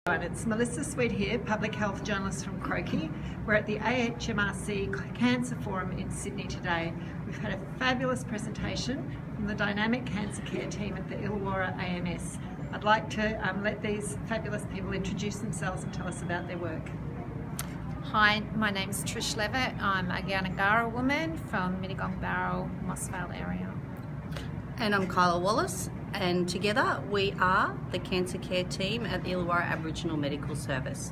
It's Melissa Sweet here, public health journalist from Croakey. We're at the AHMRC Cancer Forum in Sydney today. We've had a fabulous presentation from the dynamic cancer care team at the Illawarra AMS. I'd like to let these fabulous people introduce themselves and tell us about their work. Hi, my name's Trish Levitt. I'm a Gannangara woman from Mittagong Barrel, Mossvale area. And I'm Kyla Wallace, and together we are the cancer care team at the Illawarra Aboriginal Medical Service.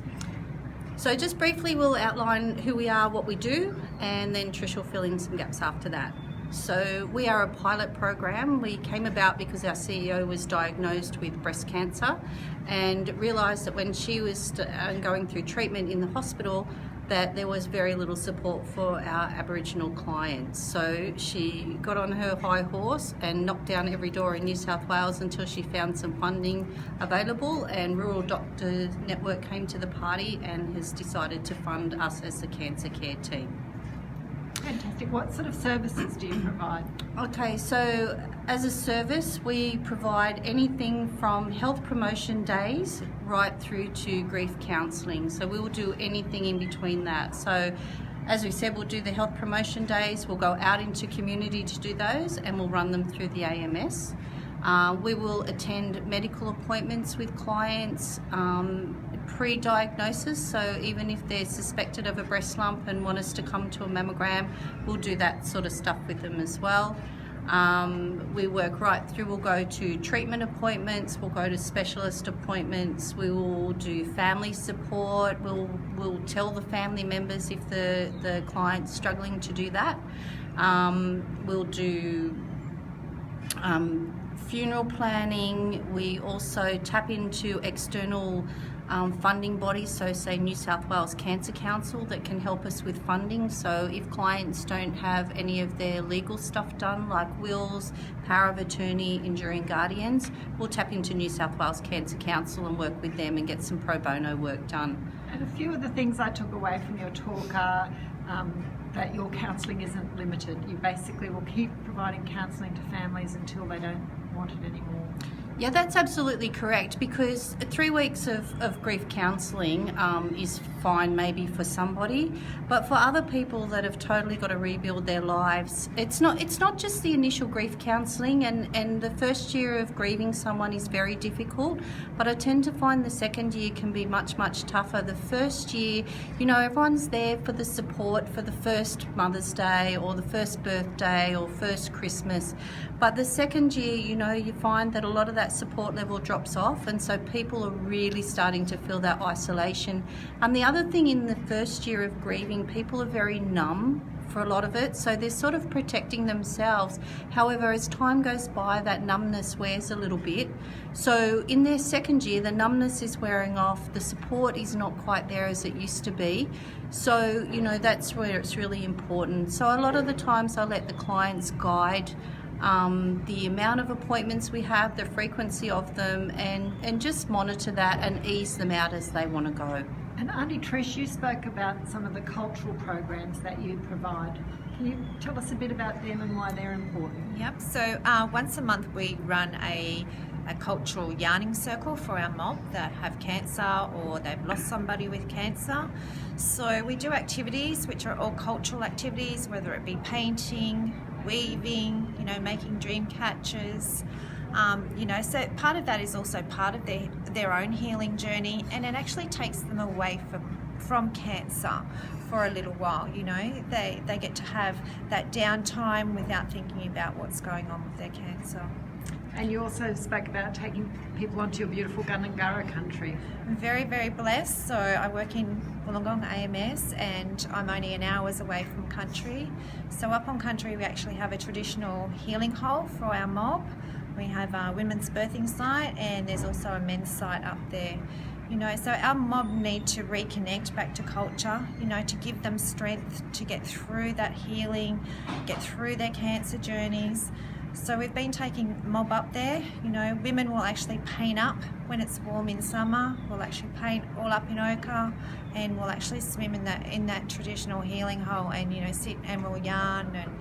So just briefly we'll outline who we are, what we do, and then Trish will fill in some gaps after that. So we are a pilot program. We came about because our CEO was diagnosed with breast cancer and realised that when she was going through treatment in the hospital that there was very little support for our Aboriginal clients. So she got on her high horse and knocked down every door in New South Wales until she found some funding available, and Rural Doctor Network came to the party and has decided to fund us as the cancer care team. Fantastic. What sort of services do you provide? Okay, so as a service we provide anything from health promotion days right through to grief counselling. So we will do anything in between that. So as we said, we'll do the health promotion days, we'll go out into community to do those, and we'll run them through the AMS. We will attend medical appointments with clients pre-diagnosis, so even if they're suspected of a breast lump and want us to come to a mammogram, we'll do that sort of stuff with them as well. We work right through, we'll go to treatment appointments, we'll go to specialist appointments, we will do family support, we'll tell the family members if the client's struggling to do that. We'll do funeral planning. We also tap into external funding bodies, so say New South Wales Cancer Council, that can help us with funding. So if clients don't have any of their legal stuff done, like wills, power of attorney, enduring guardians, we'll tap into New South Wales Cancer Council and work with them and get some pro bono work done. And a few of the things I took away from your talk are that your counselling isn't limited. You basically will keep providing counselling to families until they don't want it anymore. Yeah, that's absolutely correct, because 3 weeks of grief counselling is fine maybe for somebody, but for other people that have totally got to rebuild their lives, it's not just the initial grief counselling, and the first year of grieving someone is very difficult, but I tend to find the second year can be much tougher. The first year, everyone's there for the support for the first Mother's Day or the first birthday or first Christmas, but the second year, you find that a lot of that support level drops off, and so people are really starting to feel that isolation. And the other thing, in the first year of grieving, people are very numb for a lot of it, so they're sort of protecting themselves. However, as time goes by, that numbness wears a little bit. So in their second year, the numbness is wearing off, the support is not quite there as it used to be. So, that's where it's really important. So a lot of the times I let the clients guide the amount of appointments we have, the frequency of them, and just monitor that and ease them out as they want to go. And Auntie Trish, you spoke about some of the cultural programs that you provide. Can you tell us a bit about them and why they're important? Yep, so once a month we run a cultural yarning circle for our mob that have cancer or they've lost somebody with cancer. So we do activities which are all cultural activities, whether it be painting, weaving, making dream catchers, so part of that is also part of their own healing journey, and it actually takes them away from cancer for a little while. They get to have that downtime without thinking about what's going on with their cancer. And you also spoke about taking people onto your beautiful Gannangara country. I'm very, very blessed. So I work in Wollongong AMS, and I'm only an hour's away from country. So up on country we actually have a traditional healing hole for our mob. We have a women's birthing site, and there's also a men's site up there. So our mob need to reconnect back to culture, to give them strength to get through that healing, get through their cancer journeys. So we've been taking mob up there. Women will actually paint up when it's warm in summer. We'll actually paint all up in ochre, and we'll actually swim in that traditional healing hole, and sit and we'll yarn, and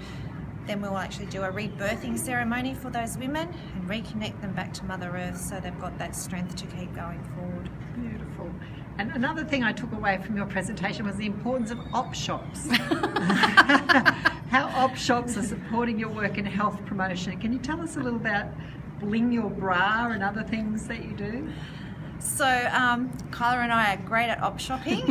then we'll actually do a rebirthing ceremony for those women and reconnect them back to Mother Earth, so they've got that strength to keep going forward. Beautiful. And another thing I took away from your presentation was the importance of op shops. How op shops are supporting your work in health promotion. Can you tell us a little about Bling Your Bra and other things that you do? So Kyla and I are great at op shopping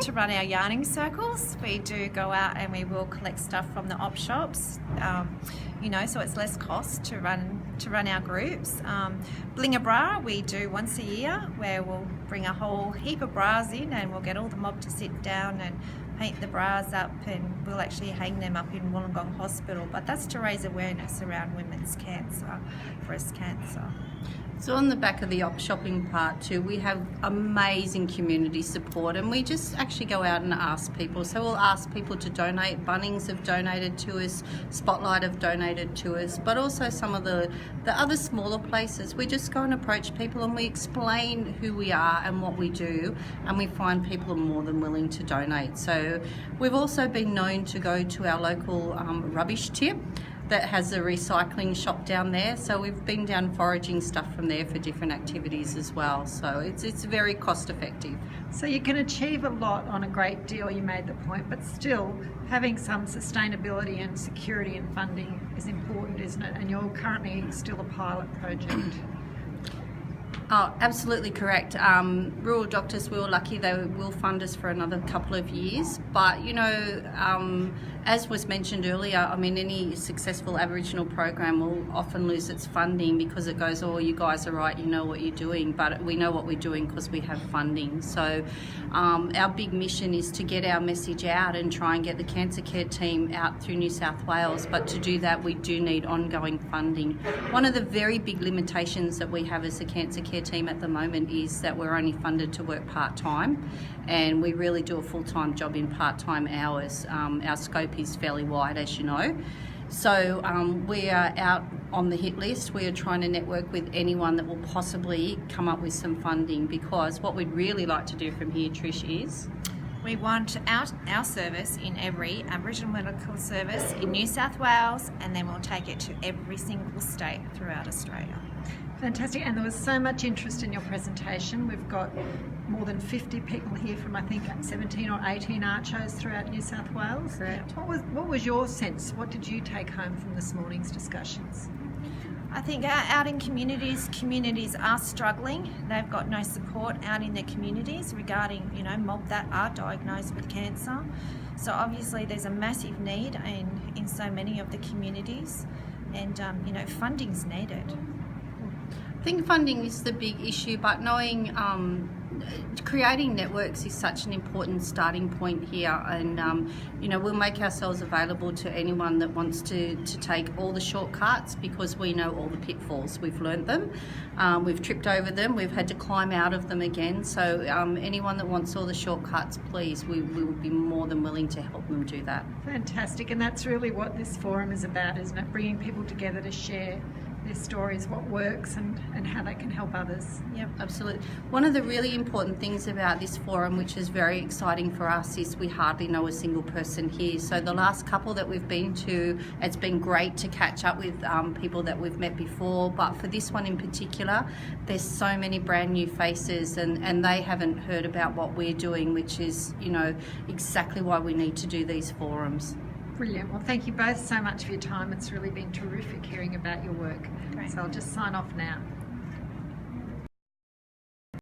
to run our yarning circles. We do go out and we will collect stuff from the op shops, so it's less cost to run our groups. Bling a Bra we do once a year, where we'll bring a whole heap of bras in and we'll get all the mob to sit down and paint the bras up, and we'll actually hang them up in Wollongong Hospital. But that's to raise awareness around women's cancer, breast cancer. So on the back of the op shopping part too, we have amazing community support, and we just actually go out and ask people. So we'll ask people to donate. Bunnings have donated to us, Spotlight have donated to us, but also some of the other smaller places. We just go and approach people and we explain who we are and what we do, and we find people are more than willing to donate. So we've also been known to go to our local rubbish tip that has a recycling shop down there, so we've been down foraging stuff from there for different activities as well, so it's very cost effective. So you can achieve a lot on a great deal, you made the point, but still having some sustainability and security and funding is important, isn't it? And you're currently still a pilot project. Oh, absolutely correct. Rural Doctors, we were lucky they will fund us for another couple of years. But, as was mentioned earlier, any successful Aboriginal program will often lose its funding because it goes, oh, you guys are right, you know what you're doing. But we know what we're doing because we have funding. So our big mission is to get our message out and try and get the cancer care team out through New South Wales. But to do that, we do need ongoing funding. One of the very big limitations that we have as a cancer care team at the moment is that we're only funded to work part-time, and we really do a full-time job in part-time hours. Our scope is fairly wide, as you know. So we are out on the hit list. We are trying to network with anyone that will possibly come up with some funding, because what we'd really like to do from here, Trish, is we want our service in every Aboriginal medical service in New South Wales, and then we'll take it to every single state throughout Australia. Fantastic, and there was so much interest in your presentation. We've got more than 50 people here from, I think, 17 or 18 archos throughout New South Wales. Correct. What was your sense? What did you take home from this morning's discussions? I think out in communities are struggling. They've got no support out in their communities regarding, mob that are diagnosed with cancer. So obviously there's a massive need in so many of the communities, and, funding's needed. I think funding is the big issue, but knowing creating networks is such an important starting point here, and we'll make ourselves available to anyone that wants to take all the shortcuts, because we know all the pitfalls. We've learnt them, we've tripped over them, we've had to climb out of them again. So anyone that wants all the shortcuts, please, we will be more than willing to help them do that. Fantastic, and that's really what this forum is about, isn't it? Bringing people together to share their stories, what works and how they can help others. Yep, absolutely. One of the really important things about this forum, which is very exciting for us, is we hardly know a single person here. So the last couple that we've been to, it's been great to catch up with people that we've met before, but for this one in particular, there's so many brand new faces, and they haven't heard about what we're doing, which is, exactly why we need to do these forums. Brilliant. Well, thank you both so much for your time. It's really been terrific hearing about your work. Great. So I'll just sign off now.